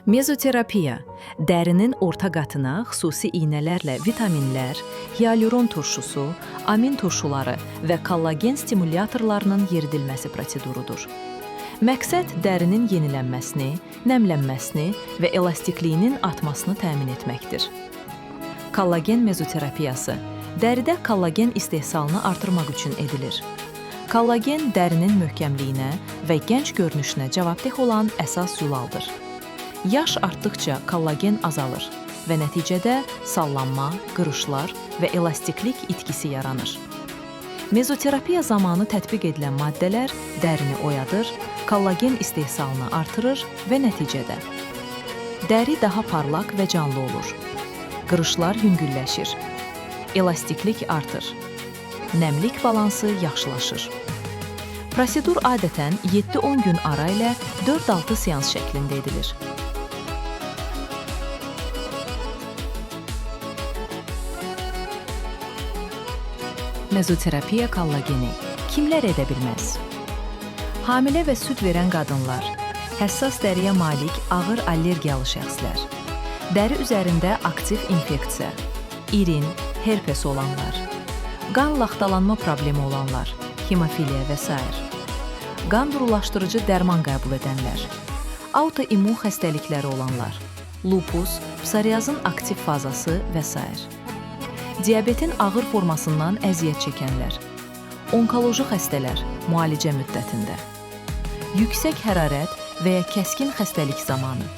Mezoterapiya, dərinin orta qatına xüsusi iynələrlə vitaminlər, hialuron turşusu, amin turşuları və kollagen stimulyatorlarının yeridilməsi prosedurudur. Məqsəd dərinin yenilənməsini, nəmlənməsini və elastikliyinin artmasını təmin etməkdir. Kollagen mezoterapiyası dəridə kollagen istehsalını artırmaq üçün edilir. Kollagen dərinin möhkəmliyinə və gənc görünüşünə cavabdeh olan əsas zulaldır. Yaş artdıqca kollagen azalır və nəticədə sallanma, qırışlar və elastiklik itkisi yaranır. Mezoterapiya zamanı tətbiq edilən maddələr dərini oyadır, kollagen istehsalını artırır və nəticədə dəri daha parlaq və canlı olur. Qırışlar yüngülləşir, elastiklik artır, nəmlik balansı yaxşılaşır. Prosedur adətən 7-10 gün ara ilə 4-6 seans şəklində edilir. Mezoterapiya kollageni kimlər edə bilməz? Hamilə və süd verən qadınlar, həssas dəriyə malik ağır allergiyalı şəxslər, dəri üzərində aktiv infeksiya, irin, herpes olanlar, qan laxtalanma problemi olanlar, hemofiliya və s. qan durulaşdırıcı dərman qəbul edənlər, autoimmun xəstəlikləri olanlar, lupus, psoriazın aktiv fazası və s. Diabetin ağır formasından əziyyət çəkənlər, onkoloji xəstələr müalicə müddətində, yüksək hərarət və ya kəskin xəstəlik zamanı,